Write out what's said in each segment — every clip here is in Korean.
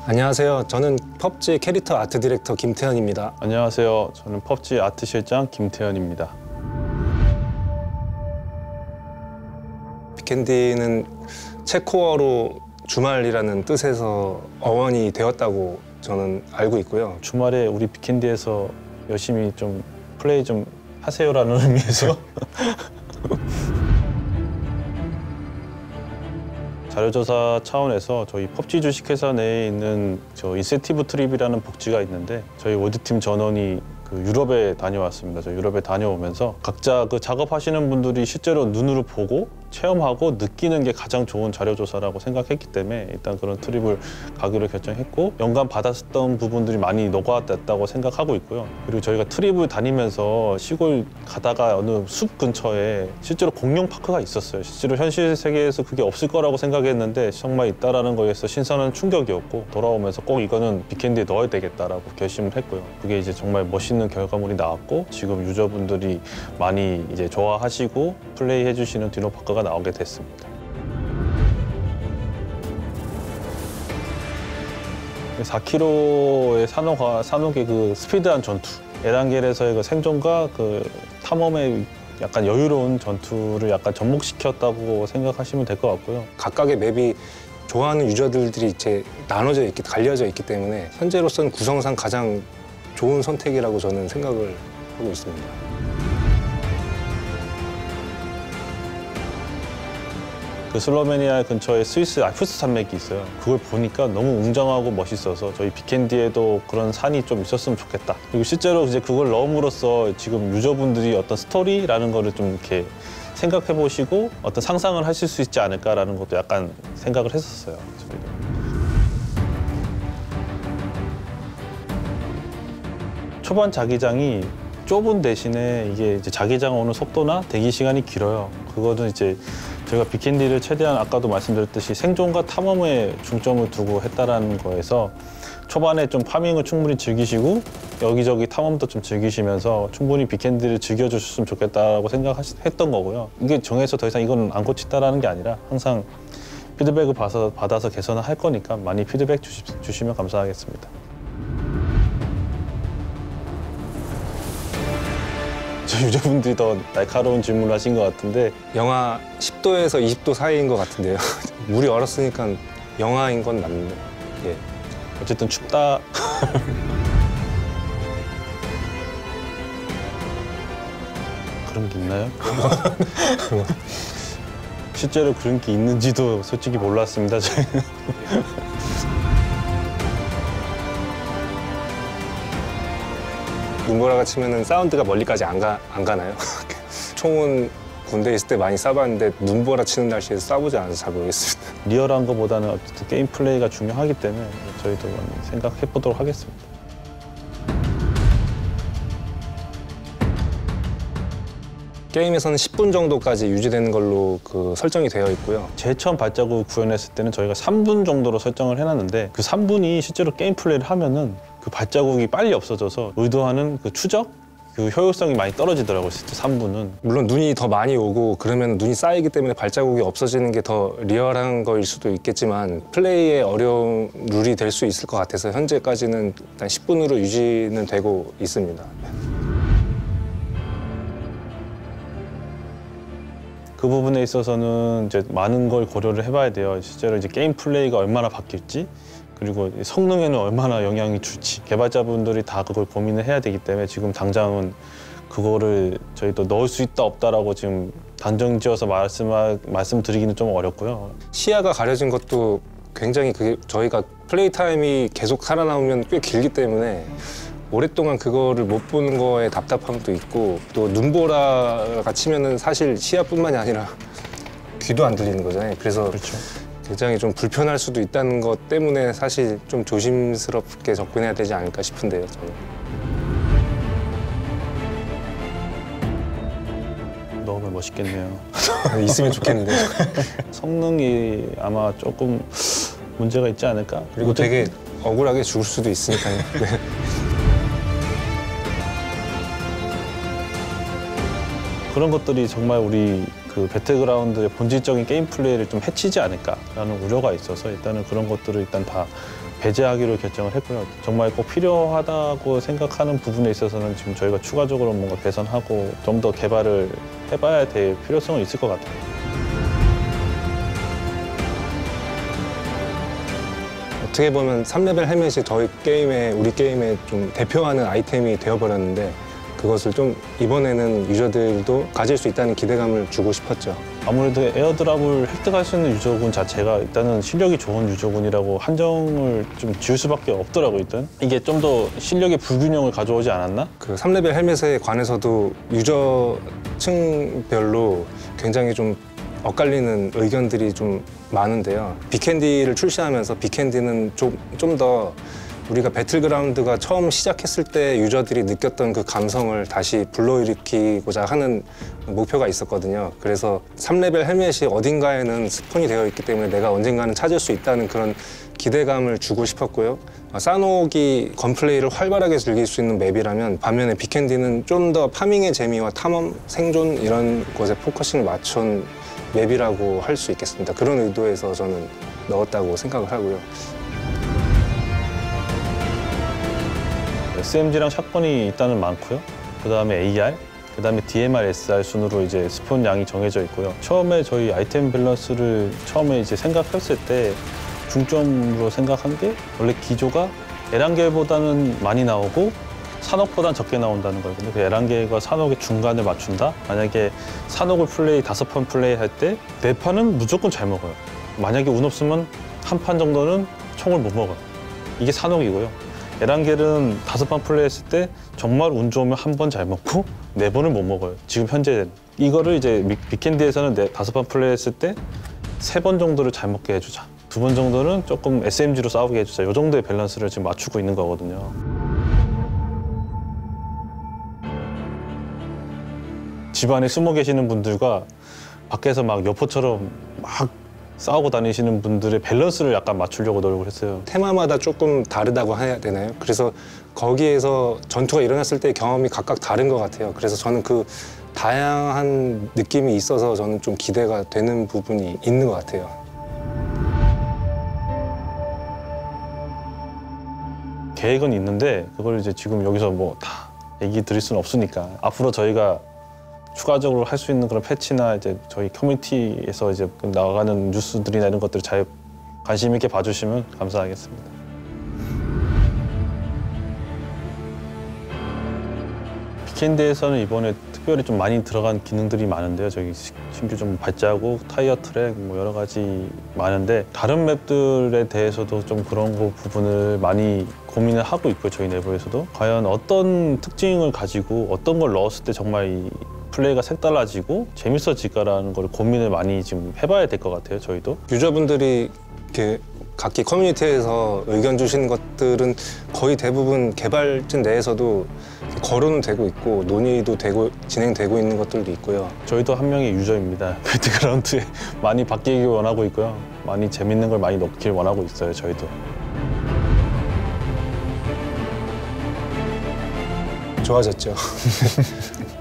안녕하세요. 저는 펍지 캐릭터 아트 디렉터 김태현입니다. 안녕하세요. 저는 펍지 아트 실장 김태현입니다. 빅캔디는 체코어로 주말이라는 뜻에서 어원이 되었다고 저는 알고 있고요. 주말에 우리 빅캔디에서 열심히 좀 플레이 좀 하세요라는 의미에서 자료조사 차원에서 저희 펍지 주식회사 내에 있는 저 인센티브 트립이라는 복지가 있는데 저희 워드팀 전원이 그 유럽에 다녀왔습니다. 저 유럽에 다녀오면서 각자 그 작업하시는 분들이 실제로 눈으로 보고 체험하고 느끼는 게 가장 좋은 자료조사라고 생각했기 때문에 일단 그런 트립을 가기로 결정했고 연간 받았던 부분들이 많이 녹아냈다고 생각하고 있고요. 그리고 저희가 트립을 다니면서 시골 가다가 어느 숲 근처에 실제로 공룡 파크가 있었어요. 실제로 현실 세계에서 그게 없을 거라고 생각했는데 정말 있다라는 거에서 신선한 충격이었고 돌아오면서 꼭 이거는 빅캔디에 넣어야 되겠다라고 결심을 했고요. 그게 이제 정말 멋있는 결과물이 나왔고 지금 유저분들이 많이 이제 좋아하시고 플레이 해주시는 디노파크가 나오게 됐습니다. 4km의 산옥의 그 스피드한 전투, 에란겔에서의 그 생존과 그 탐험의 약간 여유로운 전투를 약간 접목시켰다고 생각하시면 될 것 같고요. 각각의 맵이 좋아하는 유저들이 이제 나눠져 있기, 갈려져 있기 때문에 현재로서는 구성상 가장 좋은 선택이라고 저는 생각을 하고 있습니다. 그 슬로베니아 근처에 스위스 알프스 산맥이 있어요. 그걸 보니까 너무 웅장하고 멋있어서 저희 빅캔디에도 그런 산이 좀 있었으면 좋겠다. 그리고 실제로 이제 그걸 넣음으로써 지금 유저분들이 어떤 스토리라는 거를 좀 이렇게 생각해 보시고 어떤 상상을 하실 수 있지 않을까라는 것도 약간 생각을 했었어요. 저희도. 초반 자기장이 좁은 대신에 이게 이제 자기장 오는 속도나 대기 시간이 길어요. 그거는 이제 저희가 빅캔디를 최대한 아까도 말씀드렸듯이 생존과 탐험에 중점을 두고 했다라는 거에서 초반에 좀 파밍을 충분히 즐기시고 여기저기 탐험도 좀 즐기시면서 충분히 빅캔디를 즐겨주셨으면 좋겠다고 생각했던 거고요. 이게 정해서 더 이상 이건 안 고치다라는 게 아니라 항상 피드백을 받아서 개선을 할 거니까 많이 피드백 주시면 감사하겠습니다. 저 유저분들이 더 날카로운 질문을 하신 것 같은데 영하 10도에서 20도 사이인 것 같은데요. 물이 얼었으니까 영하인 건 맞는데. 예. 어쨌든 춥다. 그런 게 있나요? 실제로 그런 게 있는지도 솔직히 몰랐습니다. 저희는. 눈보라가 치면은 사운드가 멀리까지 안 가나요? 총은 군대에 있을 때 많이 쏴봤는데 눈보라 치는 날씨에서 쏴보지 않아서 잘 모르겠습니다. 리얼한 것보다는 어쨌든 게임 플레이가 중요하기 때문에 저희도 많이 생각해 보도록 하겠습니다. 게임에서는 10분 정도까지 유지되는 걸로 설정이 되어 있고요. 제일 처음 발자국 구현했을 때는 저희가 3분 정도로 설정을 해놨는데 그 3분이 실제로 게임 플레이를 하면은 그 발자국이 빨리 없어져서 의도하는 그 추적? 그 효율성이 많이 떨어지더라고요, 진짜 3분은. 물론 눈이 더 많이 오고 그러면 눈이 쌓이기 때문에 발자국이 없어지는 게 더 리얼한 거일 수도 있겠지만 플레이에 어려운 룰이 될 수 있을 것 같아서 현재까지는 일단 10분으로 유지는 되고 있습니다. 그 부분에 있어서는 이제 많은 걸 고려를 해봐야 돼요. 실제로 이제 게임 플레이가 얼마나 바뀔지 그리고 성능에는 얼마나 영향이 줄지 개발자분들이 다 그걸 고민을 해야 되기 때문에 지금 당장은 그거를 저희도 넣을 수 있다 없다라고 지금 단정지어서 말씀드리기는 좀 어렵고요. 시야가 가려진 것도 굉장히 저희가 플레이 타임이 계속 살아나오면 꽤 길기 때문에 오랫동안 그거를 못 보는 거에 답답함도 있고 또 눈보라가 치면은 사실 시야뿐만이 아니라 귀도 안 들리는 거잖아요. 그래서 그렇죠. 굉장히 좀 불편할 수도 있다는 것 때문에 사실 좀 조심스럽게 접근해야 되지 않을까 싶은데요, 저는. 넣으면 멋있겠네요. 있으면 좋겠는데. 성능이 아마 조금 문제가 있지 않을까? 그리고 되게 억울하게 죽을 수도 있으니까요. 네. 그런 것들이 정말 우리 그 배틀그라운드의 본질적인 게임 플레이를 좀 해치지 않을까라는 우려가 있어서 일단은 그런 것들을 일단 다 배제하기로 결정을 했고요. 정말 꼭 필요하다고 생각하는 부분에 있어서는 지금 저희가 추가적으로 뭔가 개선하고 좀 더 개발을 해봐야 될 필요성은 있을 것 같아요. 어떻게 보면 3레벨 헬멧이 우리 게임의 좀 대표하는 아이템이 되어버렸는데 그것을 좀 이번에는 유저들도 가질 수 있다는 기대감을 주고 싶었죠. 아무래도 에어드랍을 획득할 수 있는 유저군 자체가 일단은 실력이 좋은 유저군이라고 한정을 좀 지을 수밖에 없더라고요. 일단 이게 좀 더 실력의 불균형을 가져오지 않았나? 그 3레벨 헬멧에 관해서도 유저층별로 굉장히 좀 엇갈리는 의견들이 좀 많은데요. 빅캔디를 출시하면서 빅캔디는 좀 더 우리가 배틀그라운드가 처음 시작했을 때 유저들이 느꼈던 그 감성을 다시 불러일으키고자 하는 목표가 있었거든요. 그래서 3레벨 헬멧이 어딘가에는 스폰이 되어 있기 때문에 내가 언젠가는 찾을 수 있다는 그런 기대감을 주고 싶었고요. 싸노기 건플레이를 활발하게 즐길 수 있는 맵이라면 반면에 빅캔디는 좀 더 파밍의 재미와 탐험, 생존 이런 것에 포커싱을 맞춘 맵이라고 할 수 있겠습니다. 그런 의도에서 저는 넣었다고 생각을 하고요. SMG랑 샷건이 일단은 많고요. 그 다음에 AR, 그 다음에 DMR, SR 순으로 이제 스폰 양이 정해져 있고요. 처음에 저희 아이템 밸런스를 처음에 이제 생각했을 때 중점으로 생각한 게 원래 기조가 에란겔보다는 많이 나오고 산옥보다는 적게 나온다는 거예요. 근데 그 에란겔과 산옥의 중간을 맞춘다? 만약에 산옥을 5판 플레이할 때 4판은 무조건 잘 먹어요. 만약에 운 없으면 한 판 정도는 총을 못 먹어요. 이게 산옥이고요. 에란겔은 5판 플레이했을 때 정말 운 좋으면 한 번 잘 먹고 4번을 못 먹어요. 지금 현재 이거를 이제 빅캔디에서는 5판 플레이했을 때 3번 정도를 잘 먹게 해주자. 2번 정도는 조금 SMG로 싸우게 해주자. 이 정도의 밸런스를 지금 맞추고 있는 거거든요. 집 안에 숨어 계시는 분들과 밖에서 막 여포처럼 막 싸우고 다니시는 분들의 밸런스를 약간 맞추려고 노력을 했어요. 테마마다 조금 다르다고 해야 되나요? 그래서 거기에서 전투가 일어났을 때 경험이 각각 다른 것 같아요. 그래서 저는 그 다양한 느낌이 있어서 저는 좀 기대가 되는 부분이 있는 것 같아요. 계획은 있는데 그걸 이제 지금 여기서 뭐 다 얘기 드릴 수는 없으니까 앞으로 저희가 추가적으로 할 수 있는 그런 패치나 이제 저희 커뮤니티에서 이제 나가는 뉴스들이나 이런 것들을 잘 관심 있게 봐주시면 감사하겠습니다. 빅캔디에서는 이번에 특별히 좀 많이 들어간 기능들이 많은데요. 저기 심지어 좀 발자국, 타이어 트랙 뭐 여러 가지 많은데 다른 맵들에 대해서도 좀 그런 거 부분을 많이 고민을 하고 있고요. 저희 내부에서도 과연 어떤 특징을 가지고 어떤 걸 넣었을 때 정말 이 플레이가 색달라지고 재밌어질까라는 걸 고민을 많이 지금 해봐야 될 것 같아요. 저희도 유저분들이 이렇게 각기 커뮤니티에서 의견 주시는 것들은 거의 대부분 개발진 내에서도 거론은 되고 있고 논의도 되고 진행되고 있는 것들도 있고요. 저희도 한 명의 유저입니다. 배틀그라운드에 많이 바뀌길 원하고 있고요. 많이 재밌는 걸 많이 넣길 원하고 있어요. 저희도. 좋아졌죠.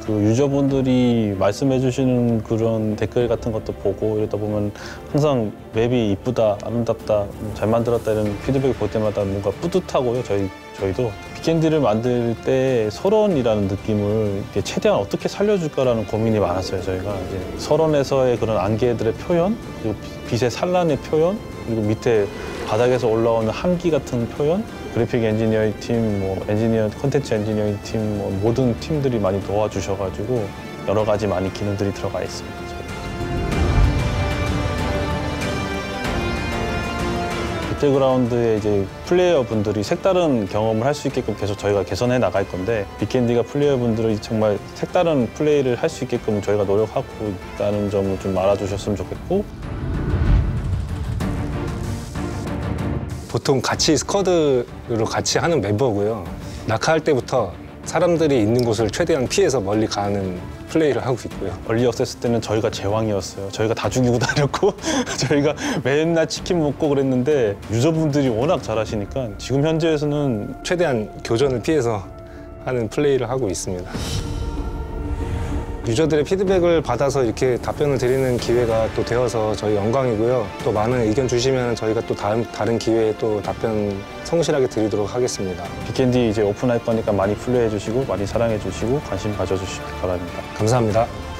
그 유저분들이 말씀해 주시는 그런 댓글 같은 것도 보고 이러다 보면 항상 맵이 이쁘다, 아름답다, 잘 만들었다 이런 피드백을 볼 때마다 뭔가 뿌듯하고요. 저희도 빅캔디를 만들 때 설원이라는 느낌을 이렇게 최대한 어떻게 살려줄까라는 고민이 많았어요. 저희가 이제 설원에서의 그런 안개들의 표현, 그리고 빛의 산란의 표현, 그리고 밑에 바닥에서 올라오는 한기 같은 표현, 그래픽 엔지니어링 팀, 뭐 콘텐츠 엔지니어링 팀, 뭐 모든 팀들이 많이 도와주셔가지고 여러 가지 많이 기능들이 들어가 있습니다. 배틀그라운드에 이제 플레이어분들이 색다른 경험을 할 수 있게끔 계속 저희가 개선해 나갈 건데 빅캔디가 플레이어분들이 정말 색다른 플레이를 할 수 있게끔 저희가 노력하고 있다는 점을 좀 알아주셨으면 좋겠고 보통 같이 스쿼드로 같이 하는 멤버고요. 낙하할 때부터 사람들이 있는 곳을 최대한 피해서 멀리 가는 플레이를 하고 있고요. 얼리 액세스 때는 저희가 제왕이었어요. 저희가 다 죽이고 다녔고 저희가 맨날 치킨 먹고 그랬는데 유저분들이 워낙 잘하시니까 지금 현재에서는 최대한 교전을 피해서 하는 플레이를 하고 있습니다. 유저들의 피드백을 받아서 이렇게 답변을 드리는 기회가 또 되어서 저희 영광이고요. 또 많은 의견 주시면 저희가 또 다른 기회에 또 답변 성실하게 드리도록 하겠습니다. 빅캔디 이제 오픈할 거니까 많이 플레이해 주시고 많이 사랑해 주시고 관심 가져주시기 바랍니다. 감사합니다.